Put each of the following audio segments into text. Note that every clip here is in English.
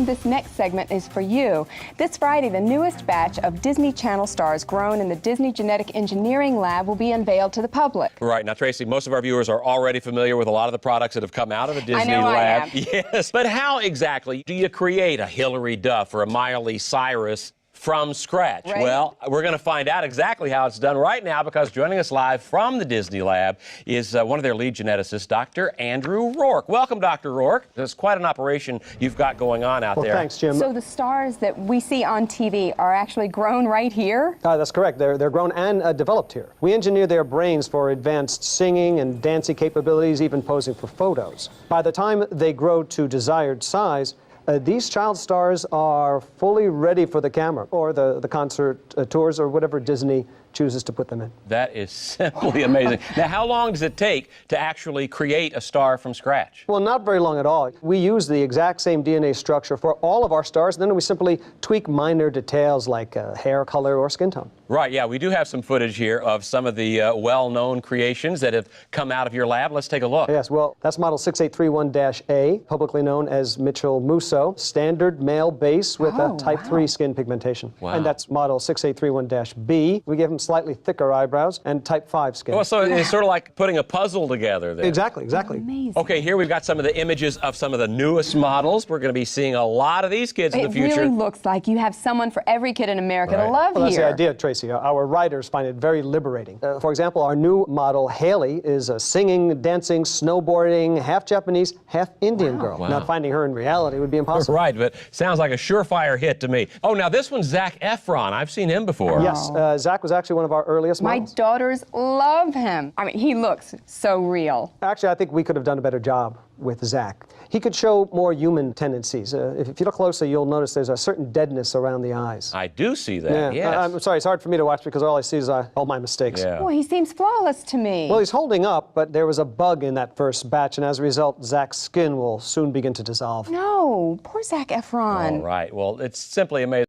this next segment is for you. This Friday, the newest batch of Disney Channel stars grown in the Disney Genetic Engineering Lab will be unveiled to the public. Right. Now, Tracy, most of our viewers are already familiar with a lot of the products that have come out of the Disney I Lab. am. Yes. But how exactly do you create a Hilary Duff or a Miley Cyrus from scratch? Right. Well, we're going to find out exactly how it's done right now, because joining us live from the Disney Lab is one of their lead geneticists, Dr. Andrew Rourke. Welcome, Dr. Rourke. There's quite an operation you've got going on out there. Thanks, Jim. So the stars that we see on TV are actually grown right here? That's correct. They're grown and developed here. We engineer their brains for advanced singing and dancing capabilities, even posing for photos. By the time they grow to desired size, these child stars are fully ready for the camera or the concert tours or whatever Disney chooses to put them in. That is simply amazing. Now, how long does it take to actually create a star from scratch? Well, not very long at all. We use the exact same DNA structure for all of our stars, and then we simply tweak minor details like hair color or skin tone. Right, yeah, we do have some footage here of some of the well-known creations that have come out of your lab. Let's take a look. Yes, well, that's model 6831-A, publicly known as Mitchell Musso, standard male base with a type 3 skin pigmentation. Wow. And that's model 6831-B. We give him slightly thicker eyebrows and type 5 skin. Well, so it's sort of like putting a puzzle together there. Exactly. Amazing. Okay, here we've got some of the images of some of the newest models. We're going to be seeing a lot of these kids in the future. It really looks like you have someone for every kid in America to Right. love Well, that's here. the idea, Tracy. Our writers find it very liberating. For example, our new model, Haley, is a singing, dancing, snowboarding, half Japanese, half Indian girl. Wow. Now, finding her in reality would be impossible. Right, but sounds like a surefire hit to me. Oh, now this one's Zac Efron. I've seen him before. Yes, Zach was actually one of our earliest My models. daughters love him. I mean, he looks so real. Actually, I think we could have done a better job with Zach. He could show more human tendencies. If you look closely, you'll notice there's a certain deadness around the eyes. I do see that, yes. I'm sorry, it's hard for me to watch because all I see is all my mistakes. Yeah. Well, he seems flawless to me. Well, he's holding up, but there was a bug in that first batch, and as a result, Zach's skin will soon begin to dissolve. No, poor Zac Efron. All right, well, it's simply amazing.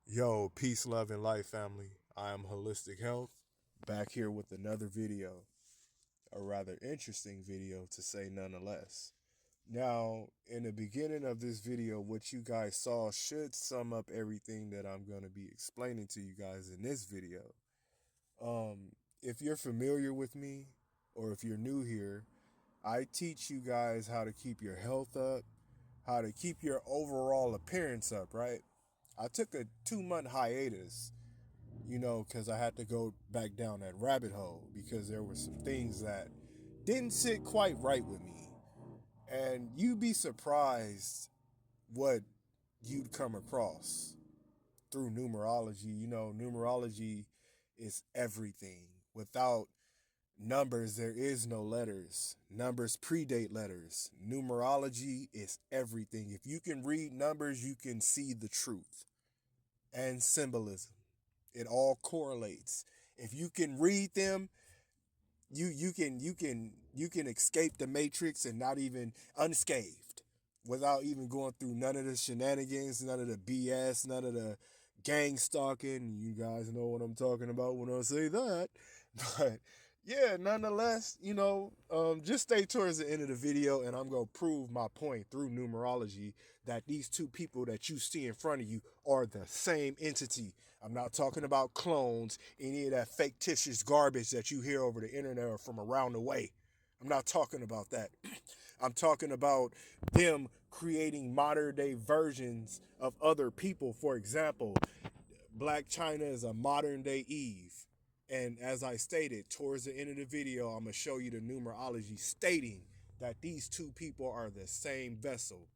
Yo, peace, love, and life, family. I am Holistic Health, back here with another video. A rather interesting video, to say nonetheless. Now, in the beginning of this video, what you guys saw should sum up everything that I'm going to be explaining to you guys in this video. If you're familiar with me, or if you're new here, I teach you guys how to keep your health up, how to keep your overall appearance up, right? I took a 2-month hiatus, you know, because I had to go back down that rabbit hole because there were some things that didn't sit quite right with me. And you'd be surprised what you'd come across through numerology. You know, numerology is everything. Without numbers, there is no letters. Numbers predate letters. Numerology is everything. If you can read numbers, you can see the truth and symbolism. It all correlates. If you can read them, you can escape the matrix and not even unscathed without even going through none of the shenanigans, none of the BS, none of the gang stalking. You guys know what I'm talking about when I say that. But yeah, nonetheless, you know, just stay towards the end of the video and I'm going to prove my point through numerology that these two people that you see in front of you are the same entity. I'm not talking about clones, any of that fictitious garbage that you hear over the internet or from around the way. I'm not talking about that. I'm talking about them creating modern day versions of other people. For example, Black China is a modern day Eve. And as I stated, towards the end of the video, I'm going to show you the numerology stating that these two people are the same vessel.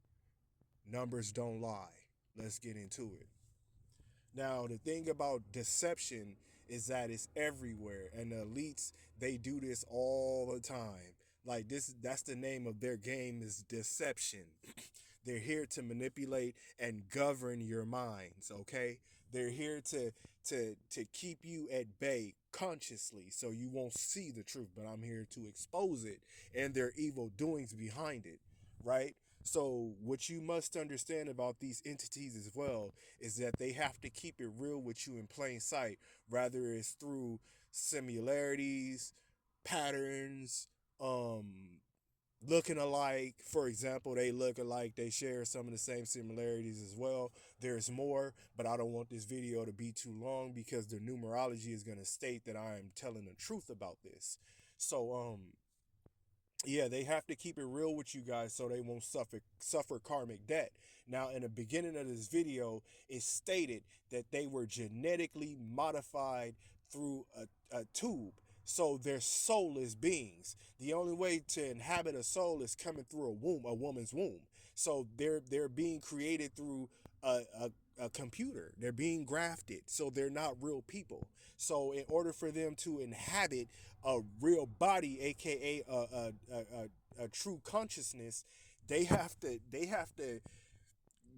Numbers don't lie. Let's get into it. Now, the thing about deception is that it's everywhere. And the elites, they do this all the time. Like this, that's the name of their game, is deception. They're here to manipulate and govern your minds, okay? They're here to keep you at bay consciously so you won't see the truth, but I'm here to expose it and their evil doings behind it, right? So what you must understand about these entities as well is that they have to keep it real with you in plain sight, rather it's through similarities, patterns, looking alike. For example, they look alike, they share some of the same similarities as well. There's more, but I don't want this video to be too long because the numerology is going to state that I am telling the truth about this. So yeah, they have to keep it real with you guys so they won't suffer karmic debt. Now, in the beginning of this video, it stated that they were genetically modified through a tube. So they're soulless beings. The only way to inhabit a soul is coming through a womb, a woman's womb. So they're being created through a computer. They're being grafted. So they're not real people. So in order for them to inhabit a real body, aka a true consciousness, they have to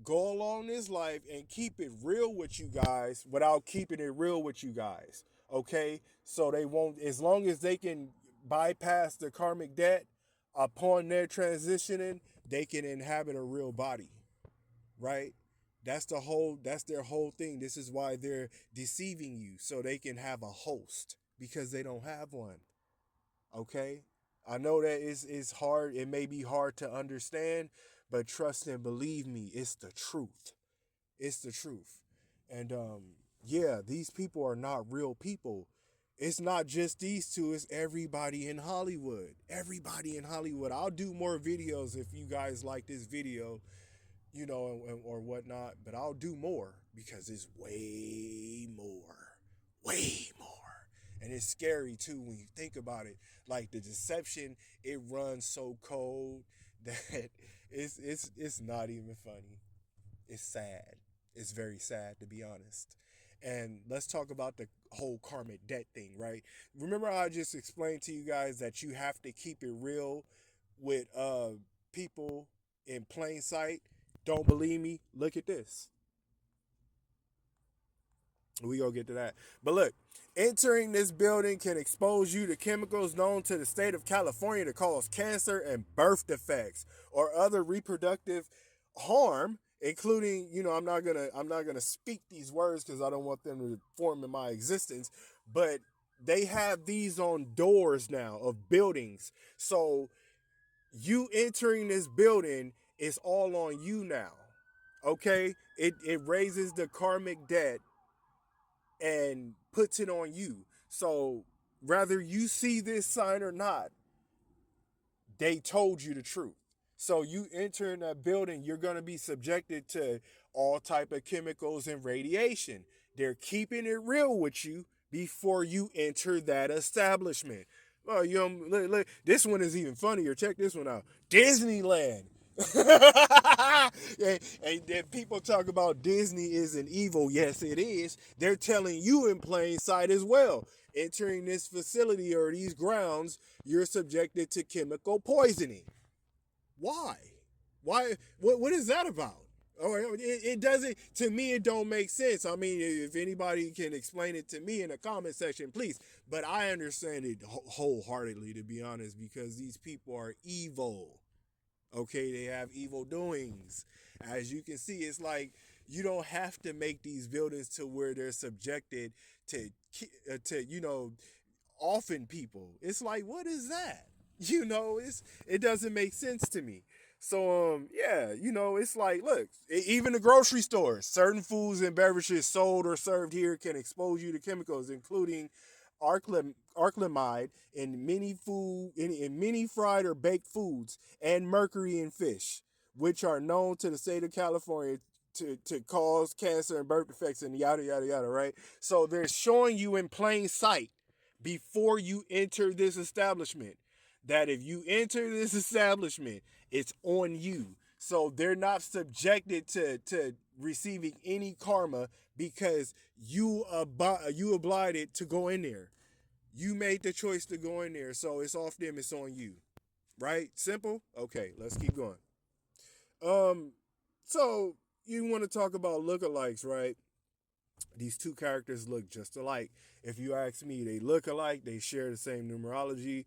go along this life and keep it real with you guys without keeping it real with you guys. Okay? So they won't, as long as they can bypass the karmic debt upon their transitioning, they can inhabit a real body. Right? That's their whole thing. This is why they're deceiving you so they can have a host because they don't have one. Okay? I know that it's hard. It may be hard to understand, but trust and believe me, it's the truth. It's the truth. And yeah, these people are not real people. It's not just these two, it's everybody in Hollywood. Everybody in Hollywood. I'll do more videos if you guys like this video, you know, or whatnot, but I'll do more because it's way more. Way more. And it's scary too when you think about it. Like the deception, it runs so cold that it's not even funny. It's sad. It's very sad, to be honest. And let's talk about the whole karmic debt thing, right? Remember how I just explained to you guys that you have to keep it real with people in plain sight? Don't believe me? Look at this. We gonna get to that. But look, entering this building can expose you to chemicals known to the state of California to cause cancer and birth defects or other reproductive harm, including, you know, I'm not gonna speak these words because I don't want them to form in my existence, but they have these on doors now of buildings. So you entering this building is all on you now. Okay? It raises the karmic debt and puts it on you. So whether you see this sign or not, they told you the truth. So you enter in that building, you're going to be subjected to all type of chemicals and radiation. They're keeping it real with you before you enter that establishment. Well, you know, look, this one is even funnier. Check this one out. Disneyland. And people talk about Disney isn't evil. Yes, it is. They're telling you in plain sight as well. Entering this facility or these grounds, you're subjected to chemical poisoning. Why? Why? What is that about? Or it doesn't, to me, it don't make sense. I mean, if anybody can explain it to me in the comment section, please. But I understand it wholeheartedly, to be honest, because these people are evil. Okay, they have evil doings. As you can see, it's like you don't have to make these buildings to where they're subjected to you know, often people. It's like, what is that? You know, it doesn't make sense to me. So yeah, you know, it's like, look, even the grocery stores, certain foods and beverages sold or served here can expose you to chemicals, including arclamide in many fried or baked foods, and mercury in fish, which are known to the state of California to cause cancer and birth defects and yada yada yada, right? So they're showing you in plain sight before you enter this establishment that if you enter this establishment, it's on you. So they're not subjected to receiving any karma because you obliged to go in there. You made the choice to go in there, so it's off them, it's on you. Right? Simple? Okay, let's keep going. So you want to talk about lookalikes, right? These two characters look just alike. If you ask me, they look alike, they share the same numerology.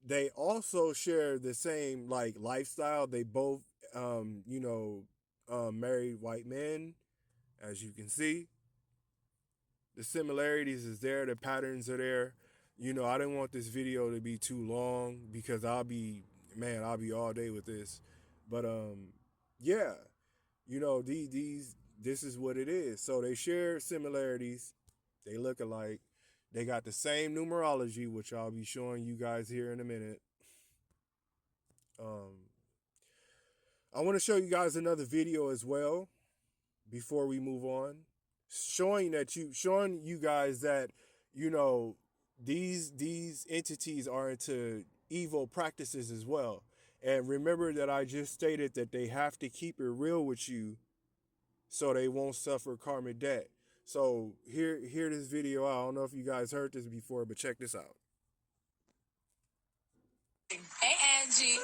They also share the same like lifestyle. They both married white men, as you can see. The similarities is there, the patterns are there. You know, I didn't want this video to be too long because I'll be man, I'll be all day with this. But yeah, you know, this is what it is. So they share similarities. They look alike. They got the same numerology, which I'll be showing you guys here in a minute. Um, I want to show you guys another video as well before we move on, showing you guys that, you know, these entities are into evil practices as well. And remember that I just stated that they have to keep it real with you so they won't suffer karmic debt. So hear this video out. I don't know if you guys heard this before, but check this out. Hey, Angie.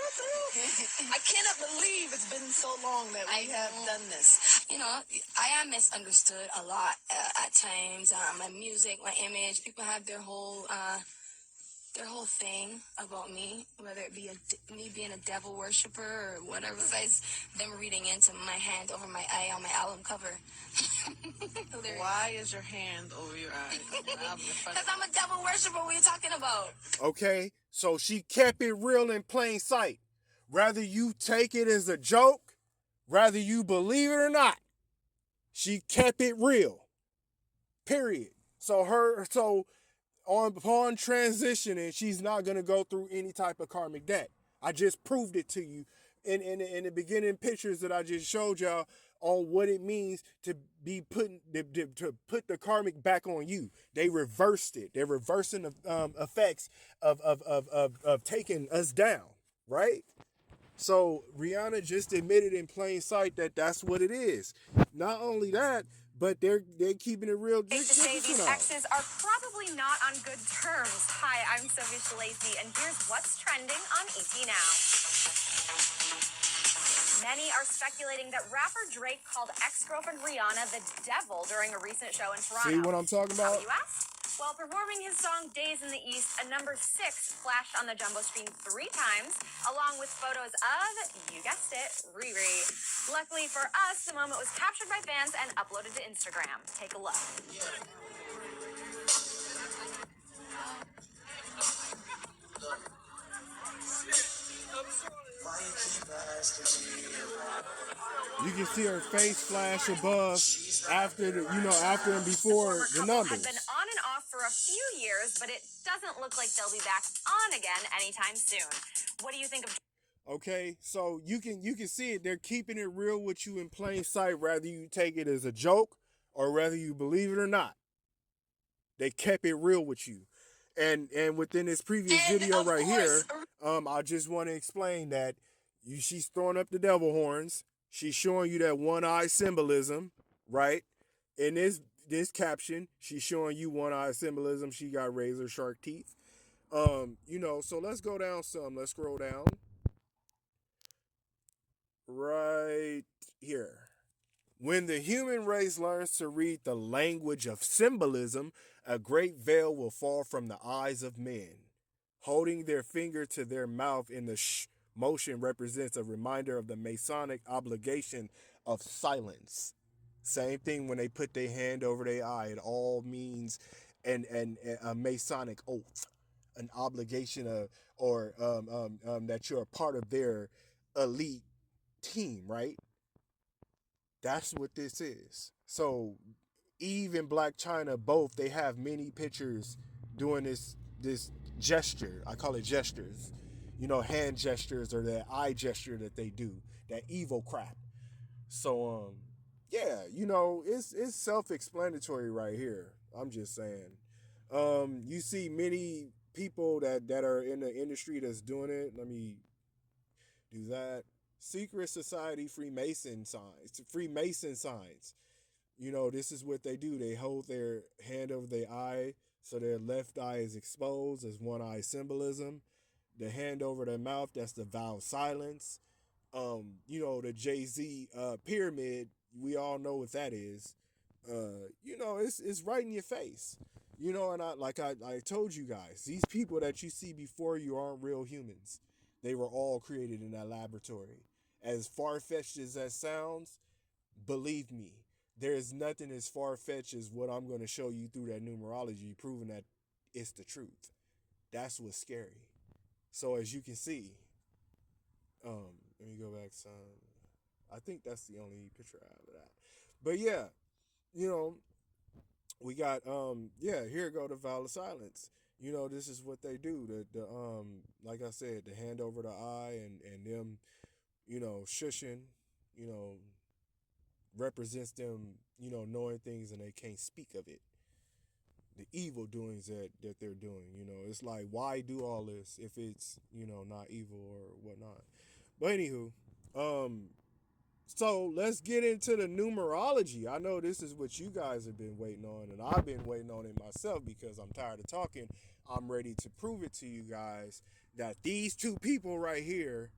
I cannot believe it's been so long that we have done this. You know, I am misunderstood a lot at times. My music, my image, people have their whole thing about me, whether it be me being a devil worshiper or whatever. Besides them reading into my hand over my eye on my album cover. Why is your hand over your eye? Because I'm a devil worshiper. What are you talking about? Okay, so she kept it real in plain sight. Whether you take it as a joke, whether you believe it or not, she kept it real. Period. So upon transitioning, she's not gonna go through any type of karmic debt. I just proved it to you in the beginning pictures that I just showed y'all on what it means to be to put the karmic back on you. They reversed it. They're reversing the effects of taking us down, right? So Rihanna just admitted in plain sight that that's what it is. Not only that, but they're keeping it real. Safe to say these exes are probably not on good terms. Hi, I'm Sophie Shalacy, and here's what's trending on ET Now. Many are speculating that rapper Drake called ex-girlfriend Rihanna the devil during a recent show in Toronto. See what I'm talking about? How you ask? While performing his song Days in the East, a number 6 flashed on the jumbo screen 3 times, along with photos of, you guessed it, Riri. Luckily for us, the moment was captured by fans and uploaded to Instagram. Take a look. You can see her face flash above after after and before the numbers. Had been on and off for a few years, but it doesn't look like they'll be back on again anytime soon. What do you think of? Okay, so you can see it. They're keeping it real with you in plain sight, whether you take it as a joke or whether you believe it or not. They kept it real with you. And within this previous video right here, I just want to explain that she's throwing up the devil horns. She's showing you that one-eye symbolism, right? In this caption, she's showing you one-eye symbolism. She got razor sharp teeth. So let's go down some. Let's scroll down. Right here. When the human race learns to read the language of symbolism, a great veil will fall from the eyes of men. Holding their finger to their mouth in the motion represents a reminder of the Masonic obligation of silence. Same thing when they put their hand over their eye. It all means a Masonic oath, an obligation that you're a part of their elite team, right? That's what this is. So Eve and Black China both, they have many pictures doing this gesture. I call it gestures. Hand gestures or that eye gesture that they do, that evil crap. So yeah, it's self-explanatory right here. I'm just saying. You see many people that are in the industry that's doing it. Let me do that. Secret Society Freemason signs. This is what they do. They hold their hand over their eye so their left eye is exposed as one-eye symbolism. The hand over their mouth, that's the vow of silence. The Jay-Z pyramid, we all know what that is. It's right in your face. And I told you guys, these people that you see before you aren't real humans. They were all created in that laboratory. As far-fetched as that sounds, believe me, there is nothing as far-fetched as what I'm going to show you through that numerology, proving that it's the truth. That's what's scary. So as you can see, Let me go back some. I think that's the only picture I have of that. But yeah, you know, we got yeah, here go the vow of silence. You know, this is what they do. The like I said, the hand over the eye and them, you know, shushing, you know, represents them, you know, knowing things and they can't speak of it. The evil doings that they're doing, you know. It's like, why do all this if it's, you know, not evil or whatnot. But anywho, so let's get into the numerology. I know this is what you guys have been waiting on, and I've been waiting on it myself because I'm tired of talking. I'm ready to prove it to you guys that these two people right here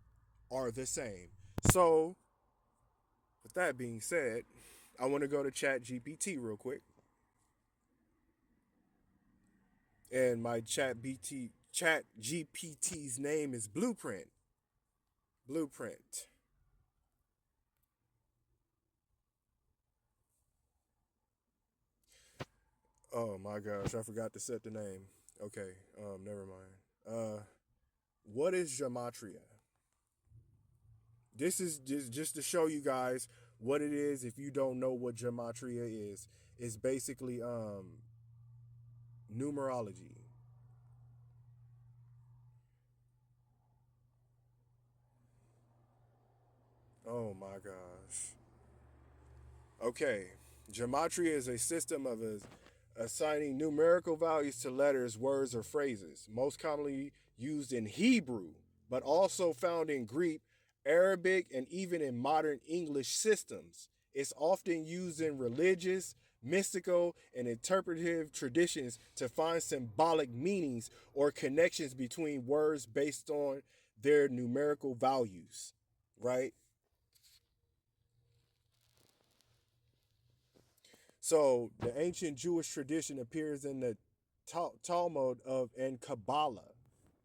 are the same. So, with that being said, I want to go to Chat GPT real quick. And my Chat GPT's name is Blueprint. Blueprint. Oh my gosh, I forgot to set the name. Okay, never mind. What is gematria? This is just to show you guys what it is. If you don't know what gematria is, it's basically numerology. Oh my gosh. Okay, gematria is a system of assigning numerical values to letters, words, or phrases, most commonly used in Hebrew, but also found in Greek, Arabic, and even in modern English systems. It's often used in religious, mystical, and interpretive traditions to find symbolic meanings or connections between words based on their numerical values, right? So the ancient Jewish tradition appears in the Talmud of and Kabbalah,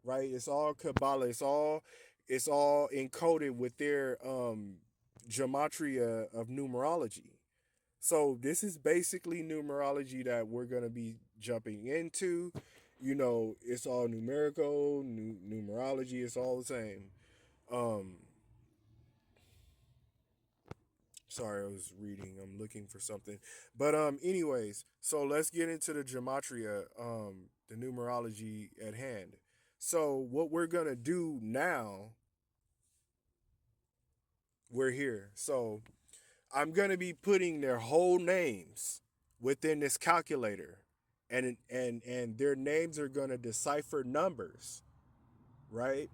right? It's all Kabbalah. It's all encoded with their gematria of numerology. So this is basically numerology that we're gonna be jumping into. You know, it's all numerical, numerology. It's all the same. Um, Sorry, I was reading. I'm looking for something. But anyways, so let's get into the gematria, the numerology at hand. So what we're gonna do now, we're here. So I'm gonna be putting their whole names within this calculator. And their names are gonna decipher numbers, right?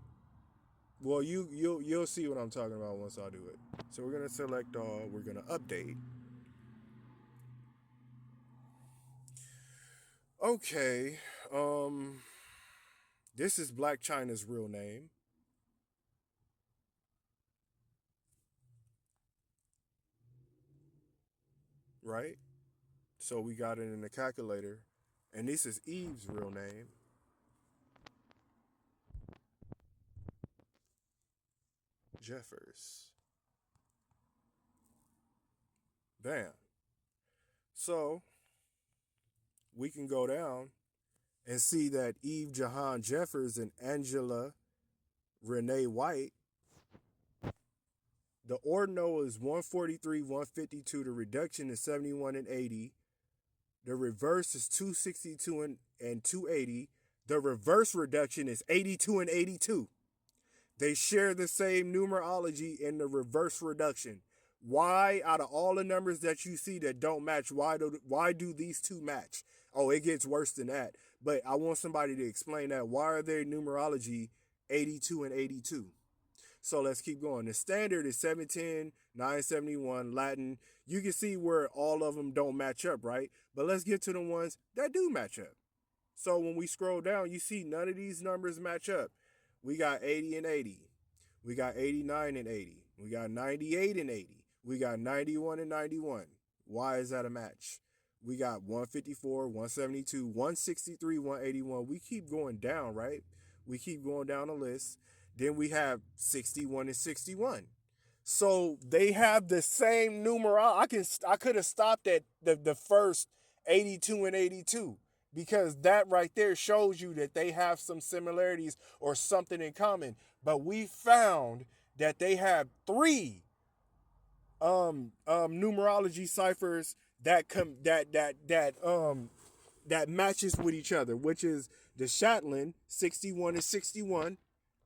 Well, you'll see what I'm talking about once I do it. So we're gonna select all, we're gonna update. Okay. Um this is Black China's real name, right? So we got it in the calculator. And this is Eve's real name, Jeffers. Bam. So we can go down and see that Eve Jahan Jeffers and Angela Renee White, the ordinal is 143, 152. The reduction is 71 and 80. The reverse is 262 and 280. The reverse reduction is 82 and 82. They share the same numerology in the reverse reduction. Why, out of all the numbers that you see that don't match, why do these two match? Oh, it gets worse than that. But I want somebody to explain that. Why are their numerology 82 and 82? So let's keep going. The standard is 710, 971, Latin. You can see where all of them don't match up, right? But let's get to the ones that do match up. So when we scroll down, you see none of these numbers match up. We got 80 and 80. We got 89 and 80. We got 98 and 80. We got 91 and 91. Why is that a match? We got 154, 172, 163, 181. We keep going down, right? We keep going down the list. Then we have 61 and 61. So they have the same numeral. I could have stopped at the first 82 and 82 because that right there shows you that they have some similarities or something in common. But we found that they have three numerology ciphers that that matches with each other, which is the Shetland 61 and 61.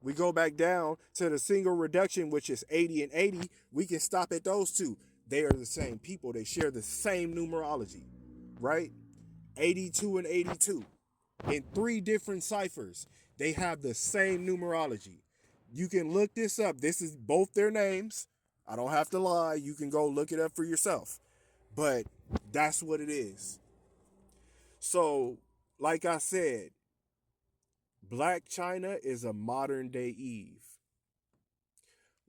We go back down to the single reduction, which is 80 and 80. We can stop at those two. They are the same people. They share the same numerology, right? 82 and 82. In three different ciphers, they have the same numerology. You can look this up. This is both their names. I don't have to lie. You can go look it up for yourself. But that's what it is. So, like I said, Black China is a modern day Eve.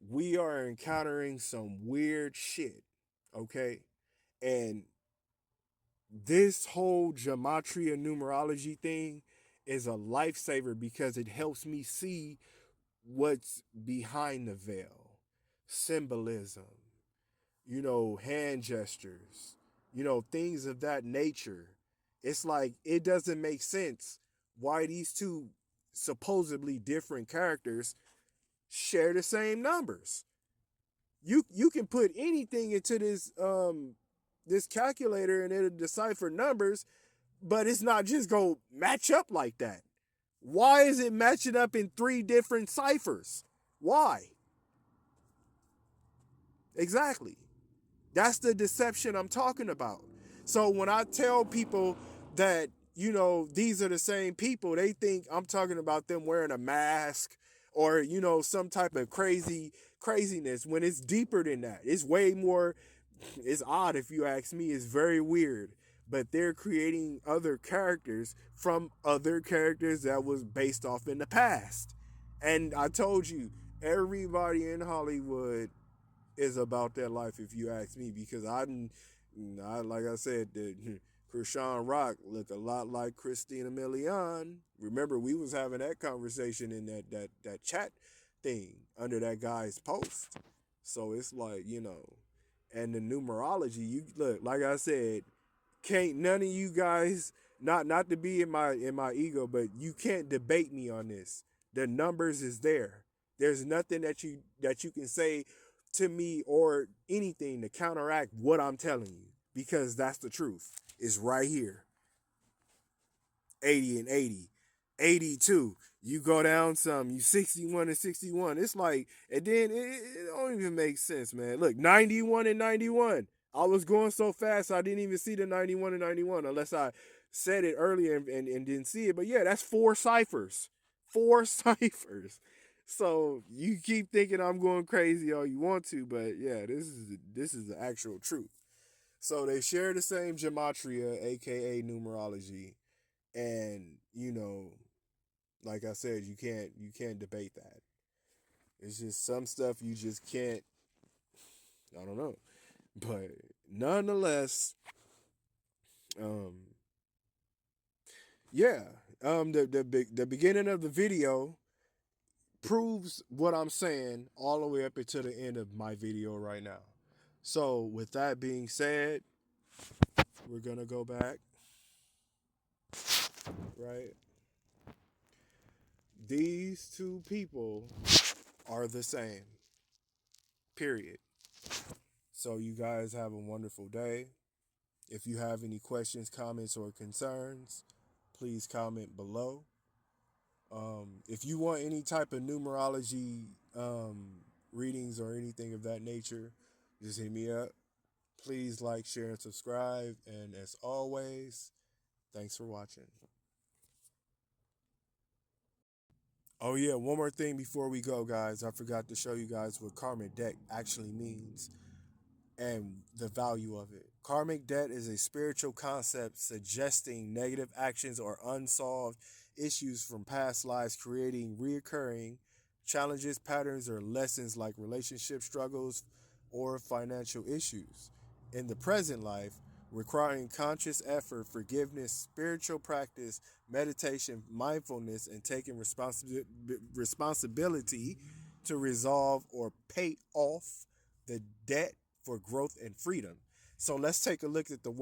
We are encountering some weird shit, okay? And this whole gematria numerology thing is a lifesaver because it helps me see what's behind the veil. Symbolism, hand gestures, things of that nature. It's like it doesn't make sense why these two supposedly different characters share the same numbers. You can put anything into this calculator and it'll decipher numbers, but it's not just go match up like that. Why is it matching up in three different ciphers? Why? Exactly. That's the deception I'm talking about. So when I tell people that, these are the same people, they think I'm talking about them wearing a mask or, some type of craziness when it's deeper than that. It's way more, it's odd if you ask me. It's very weird. But they're creating other characters from other characters that was based off in the past. And I told you, everybody in Hollywood is about that life, if you ask me, because I like I said, Krishan Rock look a lot like Christina Milian. Remember, we was having that conversation in that chat thing under that guy's post. So it's like, and the numerology, you look, like I said, can't none of you guys, not to be in my ego, but you can't debate me on this. The numbers is there. There's nothing that you can say to me or anything to counteract what I'm telling you, because that's the truth. It's right here. 80 and 80. 82. You go down some, you 61 and 61. It's like, and then it don't even make sense, man. Look, 91 and 91. I was going so fast I didn't even see the 91 and 91 unless I said it earlier and didn't see it. But yeah, that's four ciphers. Four ciphers. So you keep thinking I'm going crazy all you want to, but yeah, this is the actual truth. So they share the same gematria, aka numerology, and like I said, you can't debate that. It's just some stuff you just can't. I don't know, but nonetheless, yeah, the beginning of the video proves what I'm saying all the way up until the end of my video right now. So with that being said, we're gonna go back, right? These two people are the same. Period. So you guys have a wonderful day. If you have any questions, comments, or concerns, please comment below. If you want any type of numerology readings or anything of that nature, just hit me up. Please like, share, and subscribe. And as always, thanks for watching. Oh yeah, one more thing before we go, guys. I forgot to show you guys what karmic debt actually means and the value of it. Karmic debt is a spiritual concept suggesting negative actions or unsolved issues from past lives, creating reoccurring challenges, patterns, or lessons like relationship struggles or financial issues. In the present life, requiring conscious effort, forgiveness, spiritual practice, meditation, mindfulness, and taking responsibility to resolve or pay off the debt for growth and freedom. So let's take a look at the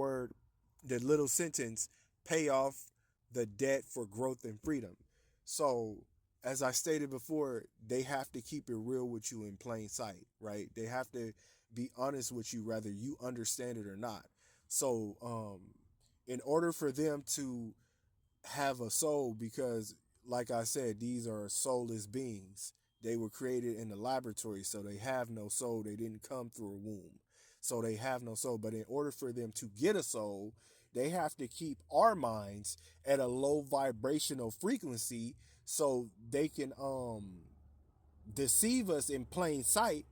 little sentence, pay off the debt for growth and freedom. So as I stated before, they have to keep it real with you in plain sight, right? They have to be honest with you, whether you understand it or not. So, in order for them to have a soul, because, like I said, these are soulless beings. They were created in the laboratory, so they have no soul. They didn't come through a womb, so they have no soul. But in order for them to get a soul, they have to keep our minds at a low vibrational frequency so they can deceive us in plain sight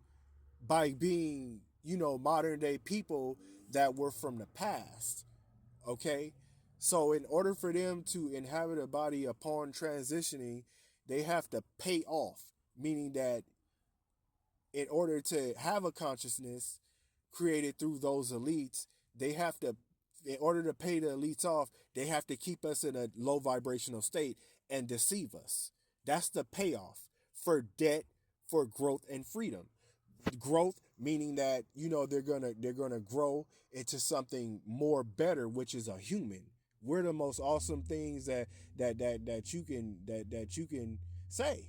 by being, modern day people that were from the past. Okay? So in order for them to inhabit a body upon transitioning, they have to pay off, meaning that in order to have a consciousness created through those elites, they have to, in order to pay the elites off, they have to keep us in a low vibrational state and deceive us. That's the payoff for debt, for growth and freedom. Growth meaning that, they're gonna grow into something more better, which is a human. We're the most awesome things that you can say,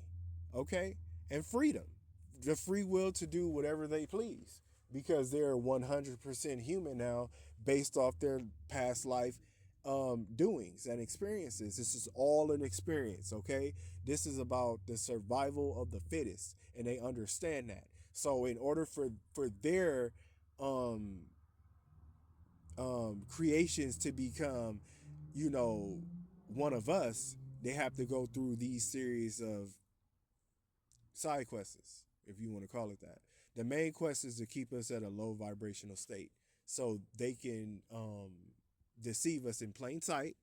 okay? And freedom, the free will to do whatever they please, because they're 100% human now, based off their past life doings and experiences. This is all an experience, okay? This is about the survival of the fittest, and they understand that. So in order for their creations to become, one of us, they have to go through these series of side quests, if you want to call it that. The main quest is to keep us at a low vibrational state so they can deceive us in plain sight,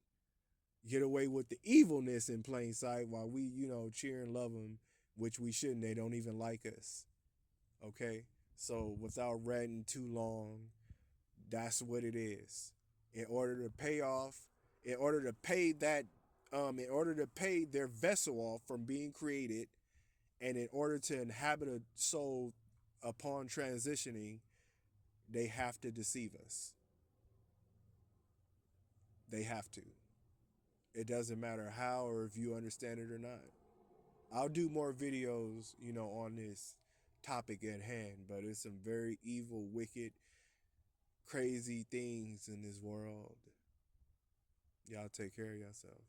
get away with the evilness in plain sight while we, cheer and love them, which we shouldn't. They don't even like us. Okay? So without ranting too long, that's what it is. In order to pay off, in order to pay that, in order to pay their vessel off from being created, and in order to inhabit a soul upon transitioning, they have to deceive us. They have to. It doesn't matter how or if you understand it or not. I'll do more videos, on this topic at hand, but it's some very evil, wicked, crazy things in this world. Y'all take care of yourself.